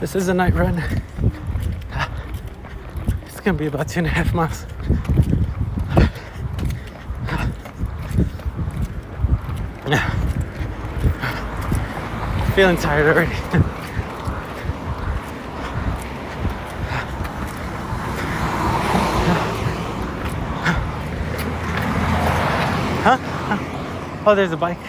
This is a night run. It's gonna be about 2.5 miles. Feeling tired already. Huh? Oh, there's a bike.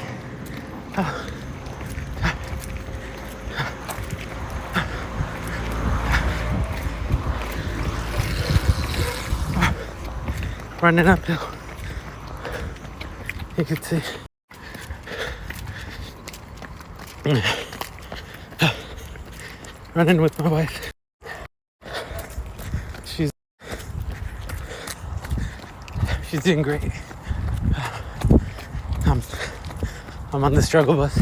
Running uphill. You can see. Running with my wife. She's doing great. I'm on the struggle bus.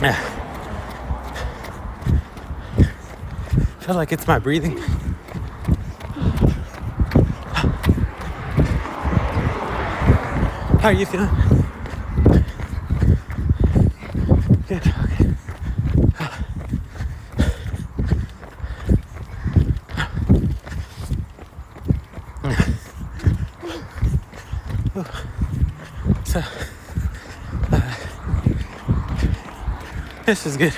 Yeah. I feel like it's my breathing. How are you feeling? Good, okay. So, this is good.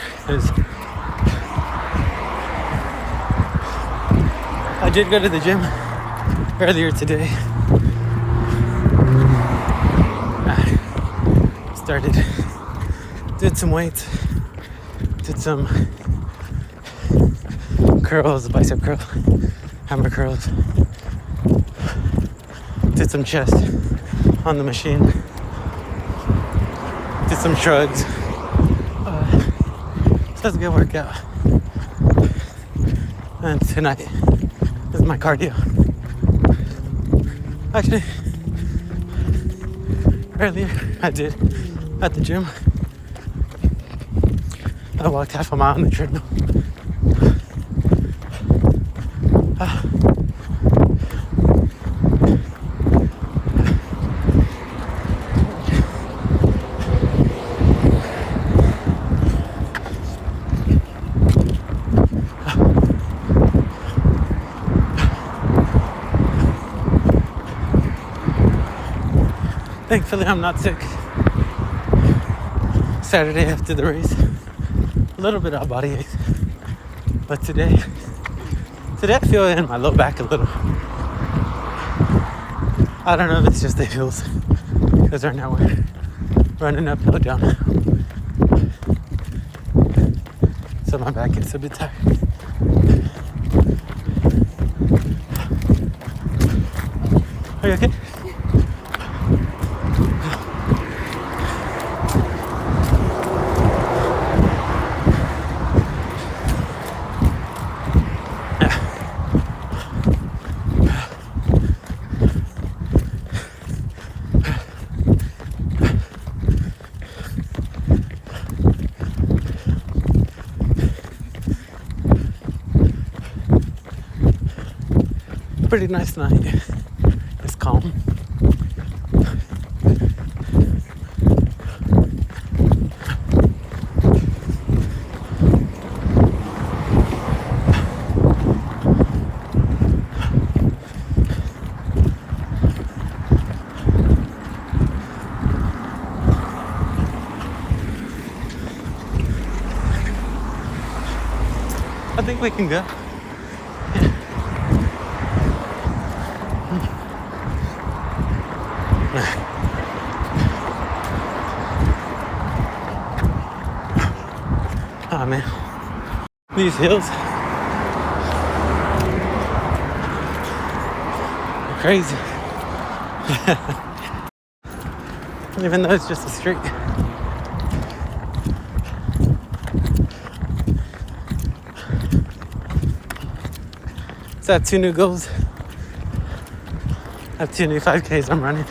I did go to the gym earlier today. Did some weights, did some curls, bicep curl, hammer curls, did some chest on the machine, did some shrugs. So that's a good workout. And tonight is my cardio. Actually, earlier I did at the gym. I walked half a mile on the treadmill. Thankfully, I'm not sick. Saturday after the race, a little bit of body ache, but today I feel it in my low back a little. I don't know if it's just the hills, because right now we're running uphill, downhill, so my back gets a bit tired. Are you okay? Pretty nice night. It's calm. I think we can go. Oh man, these hills are crazy. Even though it's just a street. So I have 2 new goals. I have 2 new 5Ks I'm running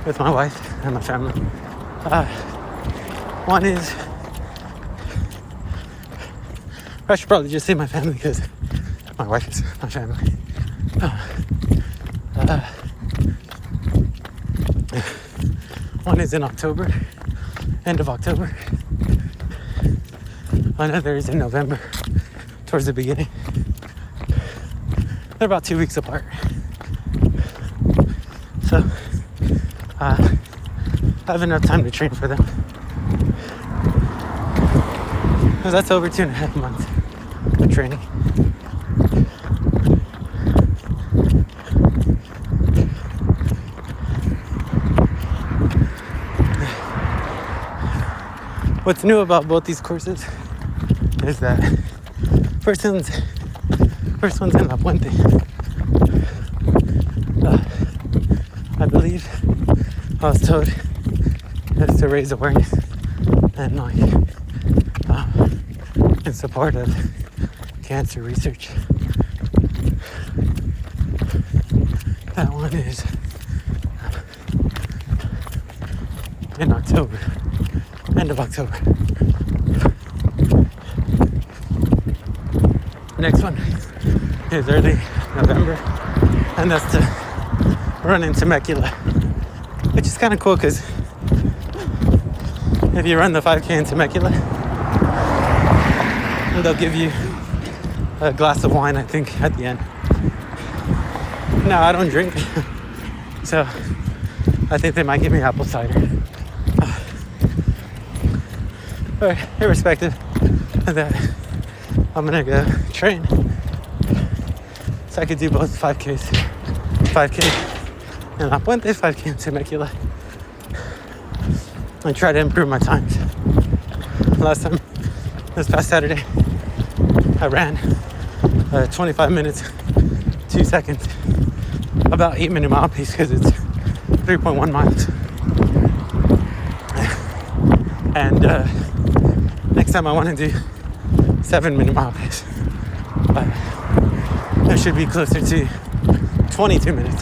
with my wife and my family. One is, I should probably just say my family because my wife is my family. One is in October, end of October. Another is in November, towards the beginning. They're about 2 weeks apart. So I have enough time to train for them. Because that's over 2.5 months of training. What's new about both these courses is that first one's in La Puente. I believe I was told it's to raise awareness and like in support of cancer research. That one is in October, end of October. Next one is early November, and that's to run in Temecula, which is kind of cool because if you run the 5K in Temecula, they'll give you a glass of wine, I think, at the end. Now, I don't drink, so I think they might give me apple cider. But irrespective of that, I'm gonna go train so I could do both 5Ks. 5K in La Puente, 5K in Temecula, and try to improve my times. Last time, this past Saturday, I ran 25 minutes, 2 seconds, about 8-minute mile pace because it's 3.1 miles. And next time I want to do 7-minute mile pace. It should be closer to 22 minutes.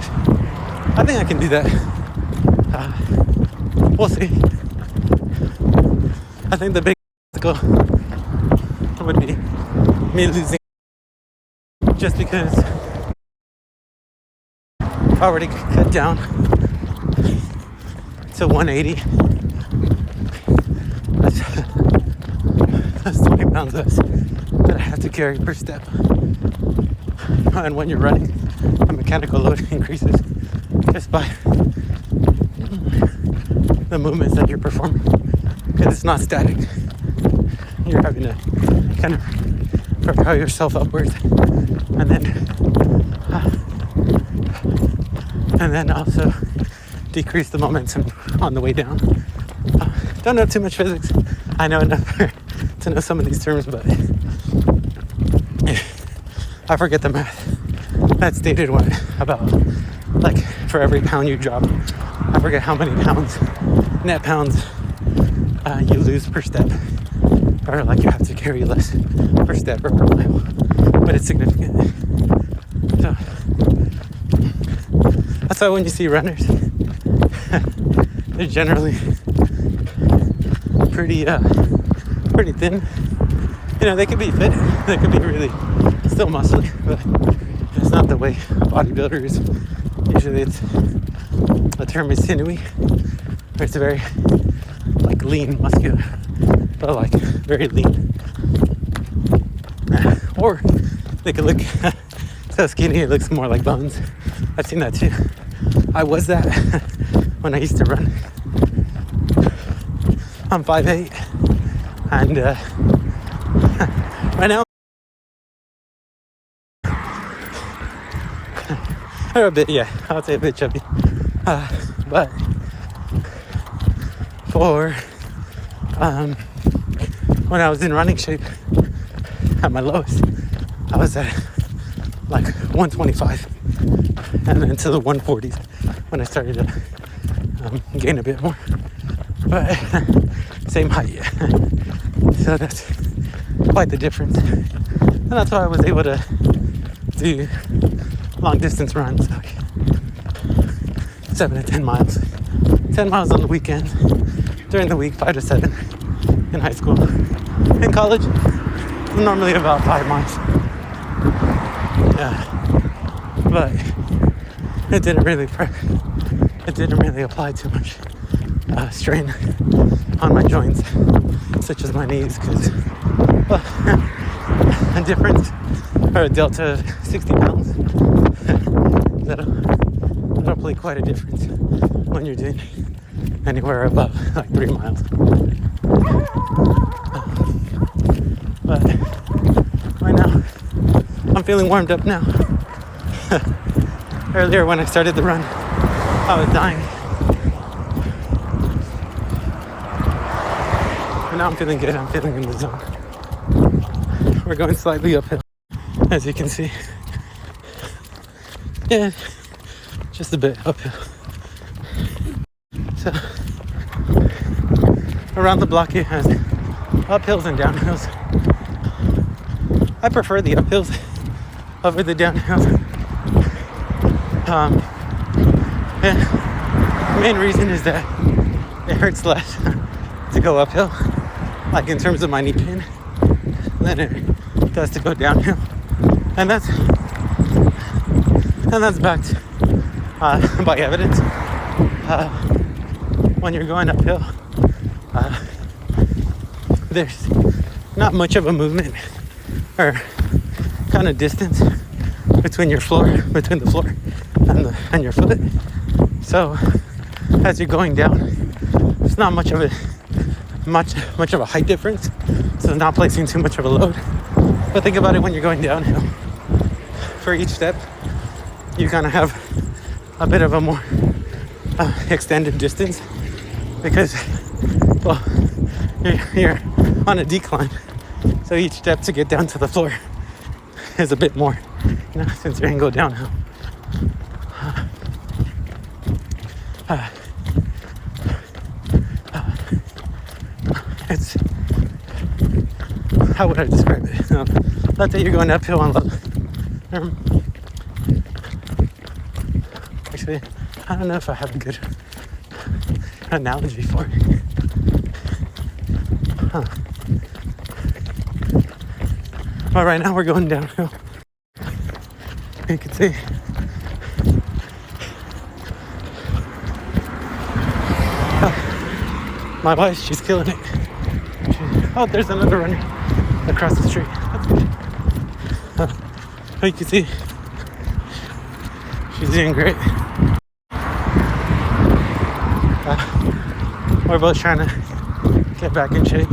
I think I can do that. We'll see. I think the big goal would be me losing, just because if I were to cut down to 180, that's 20 pounds less that I have to carry per step. And when you're running, the mechanical load increases just by the movements that you're performing, because it's not static. You're having to kind of propel yourself upwards, and then also decrease the momentum on the way down. Don't know too much physics. I know enough to know some of these terms, but I forget the math. That's stated about like for every pound you drop, I forget how many pounds, net pounds, you lose per step, or like you have to carry less per step or per mile, but it's significant. So that's why when you see runners, they're generally pretty thin. You know, they could be fit, they could be really still muscly, but it's not the way bodybuilders. Usually the term is sinewy, or it's very like lean, muscular, but like very lean. Or they could look so skinny it looks more like bones. I've seen that too. I was that when I used to run. I'm 5'8", and right now or a bit, yeah, I would say a bit chubby. But for when I was in running shape at my lowest, I was at like 125, and then to the 140s when I started to gain a bit more. But same height, so that's quite the difference, and that's why I was able to do long distance runs, like 7 to 10 miles. 10 miles on the weekend, during the week 5 to 7, in high school. In college, normally about 5 miles. Yeah, but it didn't really apply too much strain on my joints, such as my knees, because a difference or a delta of 60 pounds that'll play quite a difference when you're doing anywhere above like 3 miles. But right now, I'm feeling warmed up now. Earlier when I started the run, I was dying. But now I'm feeling good. I'm feeling in the zone. We're going slightly uphill, as you can see. Yeah, just a bit uphill. So, around the block it has uphills and downhills. I prefer the uphills over the downhills. The main reason is that it hurts less to go uphill, like in terms of my knee pain, than it does to go downhill. And that's backed by evidence. When you're going uphill, there's not much of a movement or kind of distance between the floor and your foot. So as you're going down, it's not much of a height difference. So it's not placing too much of a load. But think about it when you're going downhill. For each step, you kind of have a bit of a more extended distance because, well, you're on a decline. So each step to get down to the floor is a bit more, since you're going to go downhill. It's, how would I describe it? Let's say you're going uphill on actually, I don't know if I have a good analogy for it. But right now we're going downhill. You can see. My wife, she's killing it. Oh, there's another runner across the street. That's good. You can see she's doing great. We're both trying to get back in shape.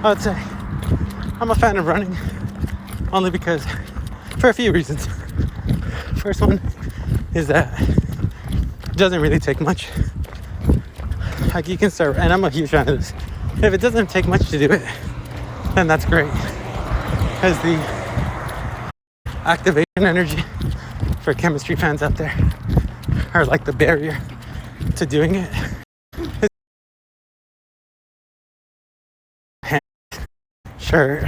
I would say I'm a fan of running only because, for a few reasons. First one is that it doesn't really take much. Like you can start, and I'm a huge fan of this. If it doesn't take much to do it, then that's great. Because the activation energy for chemistry fans out there are like the barrier to doing it. Shirt.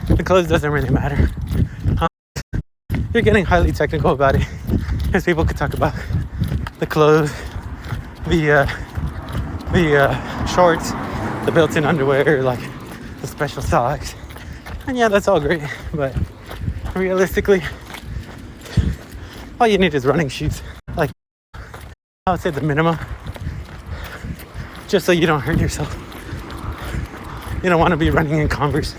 The clothes doesn't really matter. You're getting highly technical about it, because people could talk about the clothes, the shorts, the built-in underwear, like the special socks, and yeah, that's all great. But realistically, all you need is running shoes. Like I would say the minimum. Just so you don't hurt yourself. You don't want to be running in Converse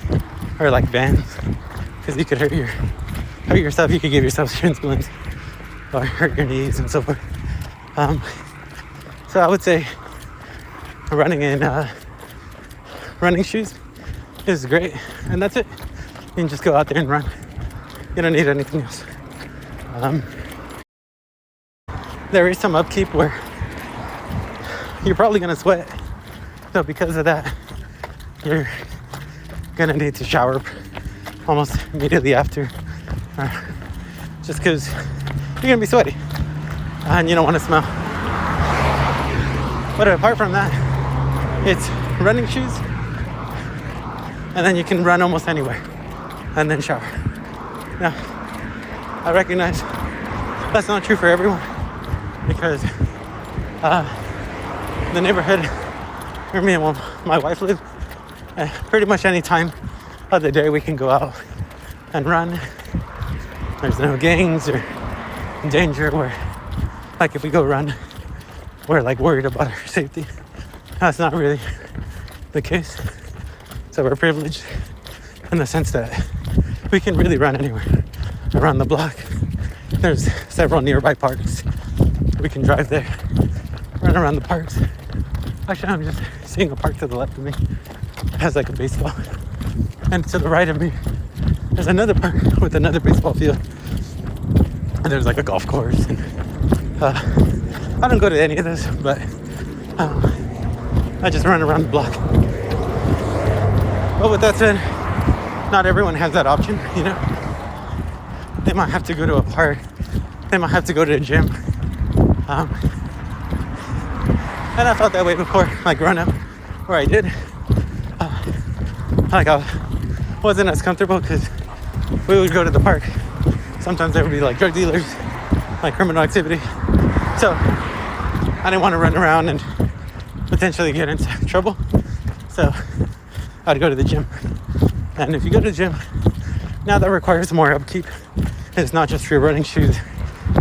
or like Vans, because you could hurt yourself. You could give yourself shin splints or hurt your knees and so forth. So I would say running in running shoes is great, and that's it. You can just go out there and run. You don't need anything else. There is some upkeep where you're probably gonna sweat, so because of that, you're gonna need to shower almost immediately after, just because you're gonna be sweaty and you don't want to smell. But apart from that, It's running shoes, and then you can run almost anywhere, and then shower. Now, I recognize that's not true for everyone, because the neighborhood where me and my wife live, pretty much any time of the day we can go out and run. There's no gangs or danger where, like, if we go run, we're like worried about our safety. That's not really the case. So we're privileged in the sense that we can really run anywhere around the block. There's several nearby parks. We can drive there, run around the parks. Actually, I'm just seeing a park to the left of me. It has like a baseball. And to the right of me, there's another park with another baseball field. And there's like a golf course. And, I don't go to any of this, but I just run around the block. But with that said, not everyone has that option, you know? They might have to go to a park. They might have to go to a gym. And I felt that way before, like growing up, where I did. Like I wasn't as comfortable because we would go to the park. Sometimes there would be like drug dealers, like criminal activity. So I didn't want to run around and potentially get into trouble. So I'd go to the gym. And if you go to the gym, now that requires more upkeep. It's not just your running shoes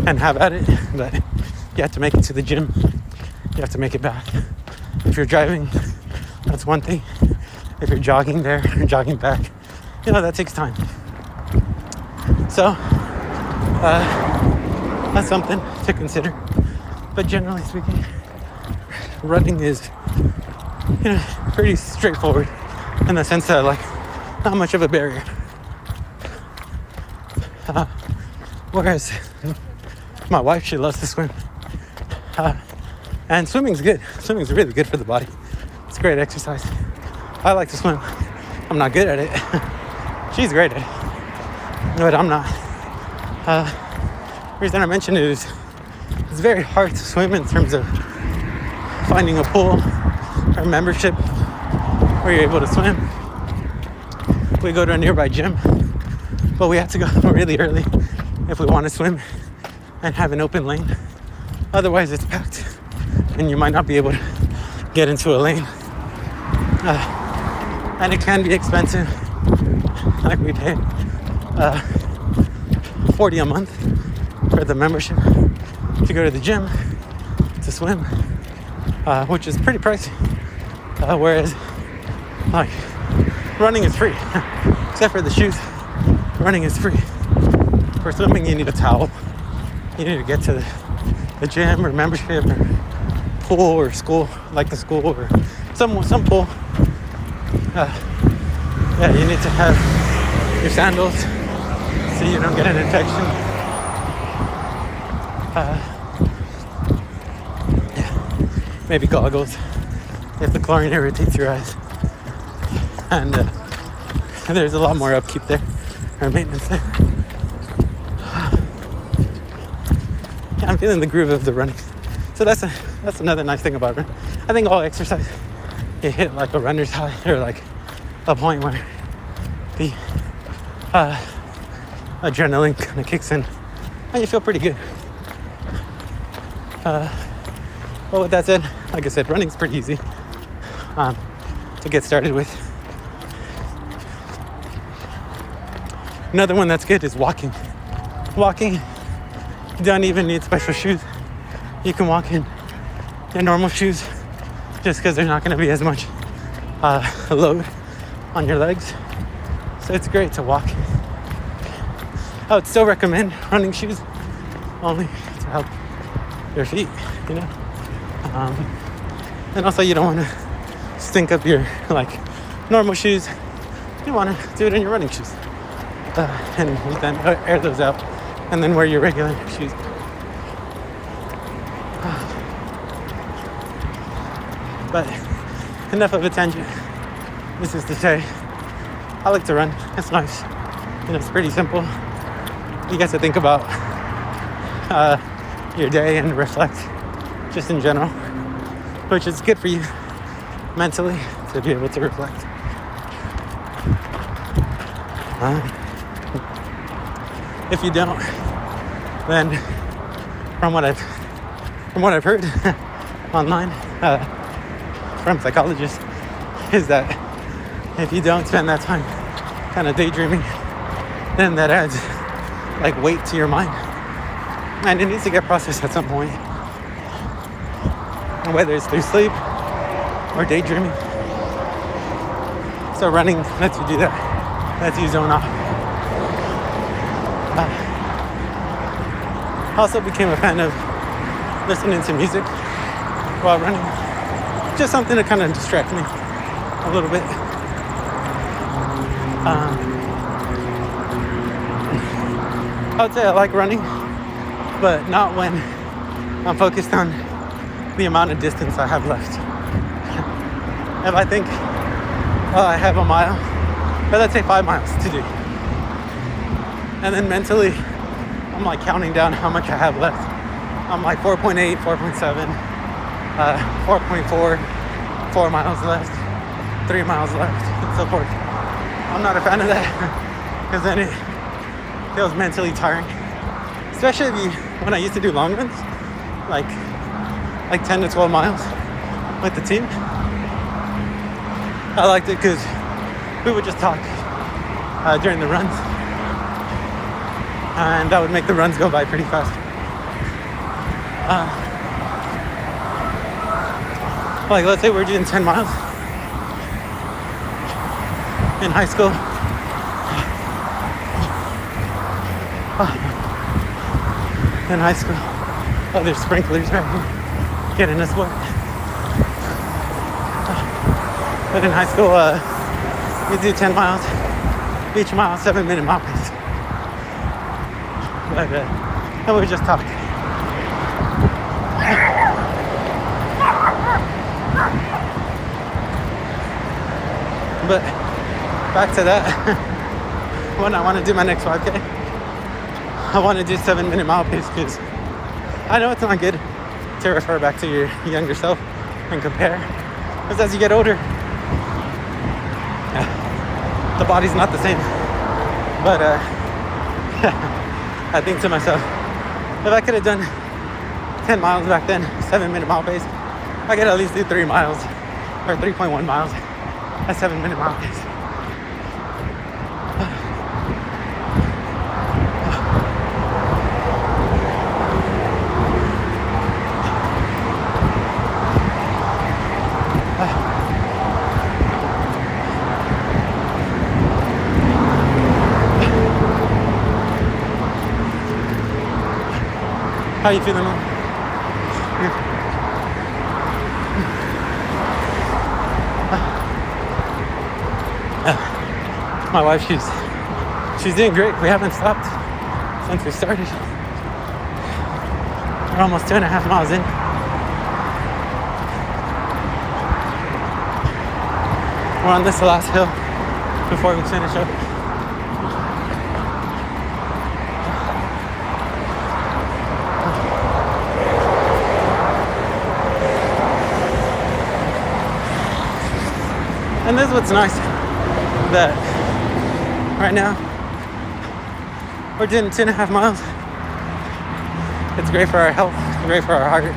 and have at it, but you have to make it to the gym. You have to make it back. If you're driving, that's one thing. If you're jogging there or jogging back, you know, that takes time. So that's something to consider. But generally speaking, running is, you know, pretty straightforward in the sense that, like, not much of a barrier. Whereas my wife, she loves to swim. And swimming's good. Swimming's really good for the body. It's great exercise. I like to swim. I'm not good at it. She's great at it, but I'm not. The reason I mentioned it is it's very hard to swim in terms of finding a pool or membership where you're able to swim. We go to a nearby gym, but we have to go really early if we want to swim and have an open lane. Otherwise, it's packed, and you might not be able to get into a lane. And it can be expensive. Like we paid $40 a month for the membership to go to the gym to swim, which is pretty pricey. Whereas, like, running is free, except for the shoes. Running is free. For swimming, you need a towel. You need to get to the gym or membership or pool or school, like the school or some pool. Yeah, you need to have your sandals so you don't get an infection. Yeah, maybe goggles if the chlorine irritates your eyes. And there's a lot more upkeep there, or maintenance there. Yeah, I'm feeling the groove of the running. So that's another nice thing about running. I think all exercise, you hit like a runner's high, or like a point where the adrenaline kind of kicks in and you feel pretty good. But with that said, like I said, running's pretty easy to get started with. Another one that's good is walking. Walking, you don't even need special shoes. You can walk in your normal shoes just because there's not going to be as much load on your legs. So it's great to walk. I would still recommend running shoes only to help your feet, you know. And also you don't want to stink up your like normal shoes. You want to do it in your running shoes. And then air those out and then wear your regular shoes. But enough of a tangent. This is to say, I like to run. It's nice. You know, it's pretty simple. You get to think about your day and reflect just in general, which is good for you. mentally to be able to reflect. If you don't, then from what I've heard online from psychologists, is that if you don't spend that time kind of daydreaming, then that adds like weight to your mind, and it needs to get processed at some point, whether it's through sleep or daydreaming. So running lets you do that, lets you zone off. I also became a fan of listening to music while running, just something to kind of distract me a little bit. I would say I like running, but not when I'm focused on the amount of distance I have left. If I think, oh, I have a mile, but let's say 5 miles to do, and then mentally I'm like counting down how much I have left. I'm like 4.8, 4.7, 4.4, 4 miles left, 3 miles left, and so forth. I'm not a fan of that, because then it feels mentally tiring. Especially when I used to do long runs, like 10 to 12 miles with the team. I liked it because we would just talk during the runs, and that would make the runs go by pretty fast. Like, let's say we're doing 10 miles in high school. In high school, oh, there's sprinklers right here getting us wet. But in high school, we do 10 miles, each mile 7-minute mile pace. But and we just talk. But back to that, when I want to do my next 5K, I want to do 7-minute mile pace, because I know it's not good to refer back to your younger self and compare, because as you get older, the body's not the same. But I think to myself, if I could have done 10 miles back then, 7-minute mile pace, I could at least do 3 miles or 3.1 miles at 7-minute mile pace. How you feeling, man? My wife, she's doing great. We haven't stopped since we started. We're almost 2.5 miles in. We're on this last hill before we finish up. And this is what's nice, that right now we're doing 2.5 miles. It's great for our health, great for our heart,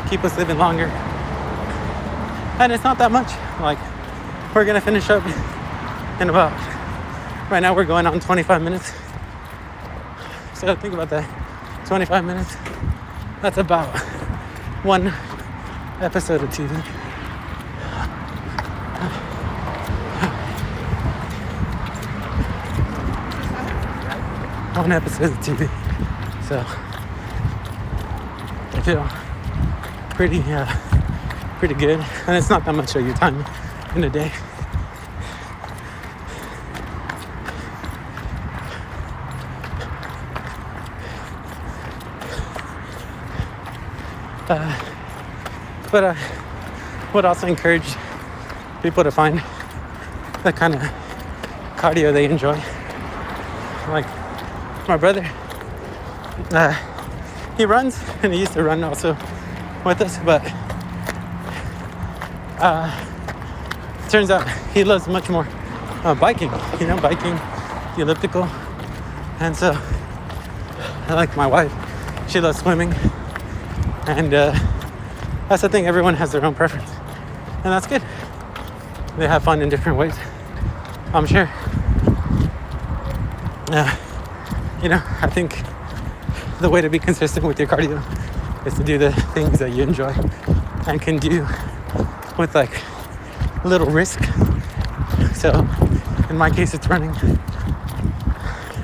keep us living longer. And it's not that much. Like, we're gonna finish up in about, right now we're going on 25 minutes. So think about that, 25 minutes. That's about one episode of TV. One episode of TV. So I feel pretty good, and it's not that much of your time in a day. But I would also encourage people to find the kind of cardio they enjoy. Like my brother, he runs, and he used to run also with us, but Turns out he loves much more biking, biking, the elliptical. And so, like my wife, she loves swimming. And that's the thing, everyone has their own preference. And that's good. They have fun in different ways, I'm sure. I think the way to be consistent with your cardio is to do the things that you enjoy and can do with like little risk. So in my case, it's running.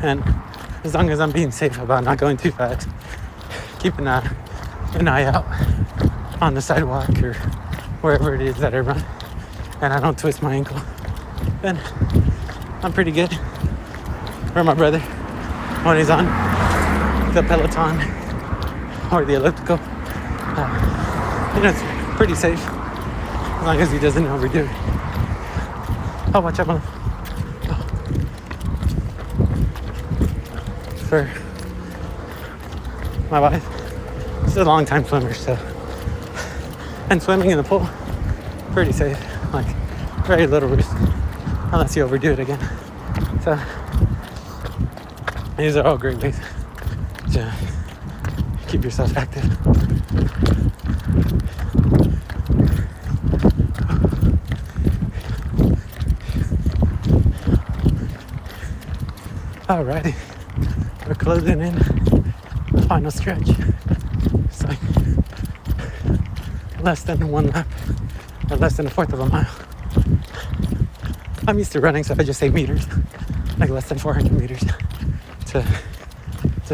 And as long as I'm being safe about not going too fast, keeping an eye out on the sidewalk or wherever it is that I run, and I don't twist my ankle, then I'm pretty good. Or my brother, when he's on the Peloton or the elliptical, it's pretty safe as long as he doesn't overdo it. Oh, watch out, For my wife, she's a long time swimmer, so, and swimming in the pool, pretty safe, like very little risk unless you overdo it again. So these are all great ways to keep yourself active. Alrighty, we're closing in the final stretch. It's like less than one lap, or less than a fourth of a mile. I'm used to running, so I just say meters, like less than 400 meters to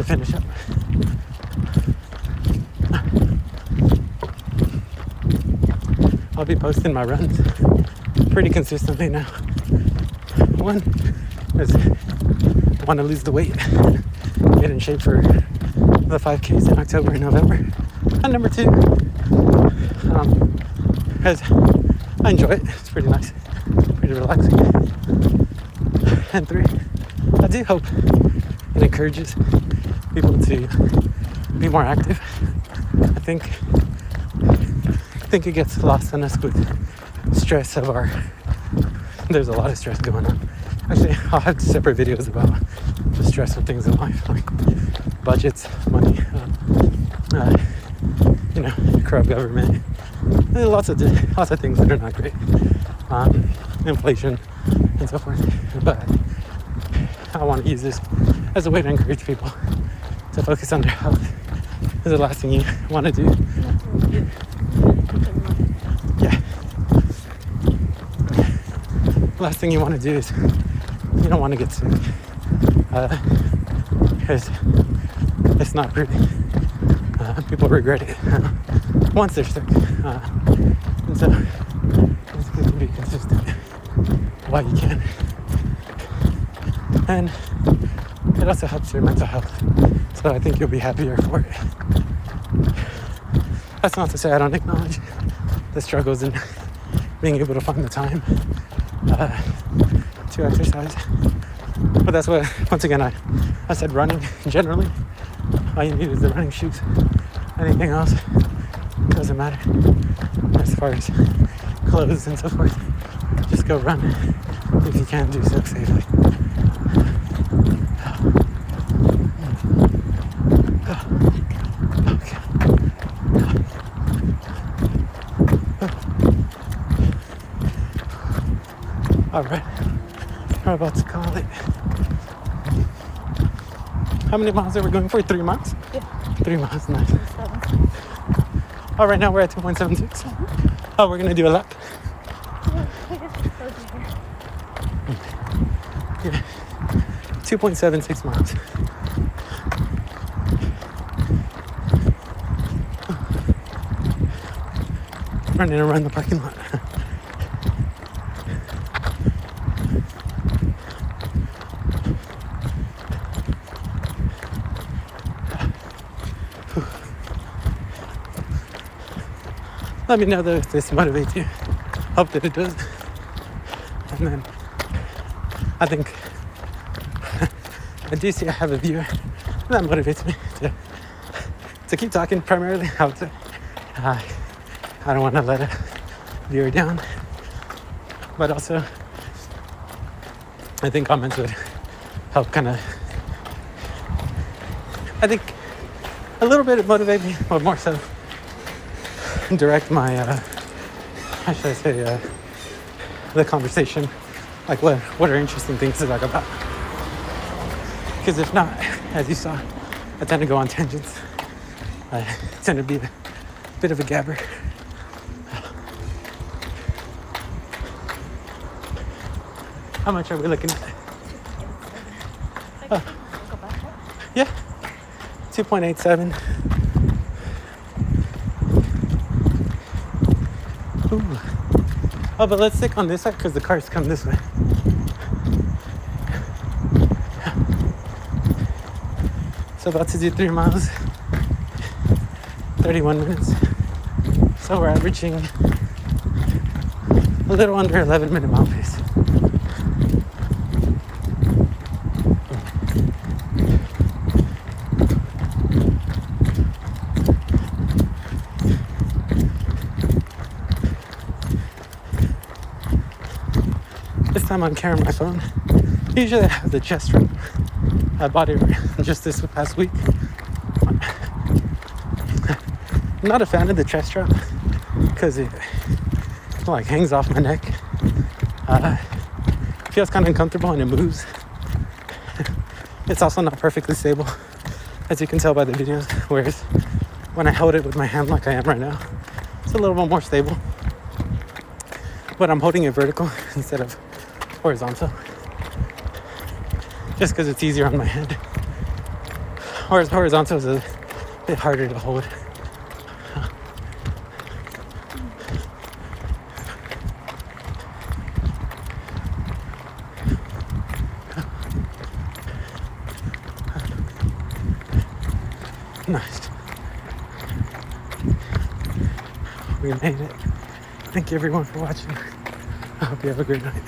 finish up. I'll be posting my runs pretty consistently now. One is I want to lose the weight, get in shape for the 5Ks in October and November. And number two, because I enjoy it. It's pretty nice, pretty relaxing. And three, I do hope it encourages people to be more active. I think it gets lost on us with stress of there's a lot of stress going on. Actually, I'll have separate videos about the stress of things in life, like budgets, money, corrupt government. There's lots of things that are not great. Inflation and so forth. But I want to use this as a way to encourage people to focus on their health. Is the last thing you want to do. Yeah. Last thing you want to do is you don't want to get sick. Because it's not pretty. People regret it once they're sick. And so it's good to be consistent while you can. And it also helps your mental health. So I think you'll be happier for it. That's not to say I don't acknowledge the struggles in being able to find the time to exercise. But that's what, once again, I said running generally. All you need is the running shoes. Anything else doesn't matter. As far as clothes and so forth, just go run if you can do so safely. Okay. All right, we're about to call it. How many miles are we going for? 3 miles? Yeah. 3 miles, nice. Oh, right now we're at 2.76. Mm-hmm. Oh, we're gonna do a lap. Yeah, 2.76 miles. Running around the parking lot. Let me know though if this motivates you. Hope that it does. And then I think I do see I have a viewer that motivates me to keep talking primarily. I would say I don't want to let veer down. But also, I think comments would help kind of, I think, a little bit motivate me, but more so direct my, how should I say, the conversation. Like, what are interesting things to talk about? Because if not, as you saw, I tend to go on tangents. I tend to be a bit of a gabber. How much are we looking at? Oh. Yeah, 2.87. Ooh. Oh, but let's stick on this side because the cars come this way. So about to do 3 miles, 31 minutes. So we're averaging a little under 11-minute mile pace. This time I'm carrying my phone. Usually I have the chest strap. I bought it just this past week. I'm not a fan of the chest strap because it like hangs off my neck. It feels kind of uncomfortable and it moves. It's also not perfectly stable, as you can tell by the videos. Whereas when I held it with my hand like I am right now, it's a little bit more stable. But I'm holding it vertical instead of horizontal, just because it's easier on my hand. Whereas horizontal is a bit harder to hold. Nice. We made it. Thank you everyone for watching. I hope you have a great night.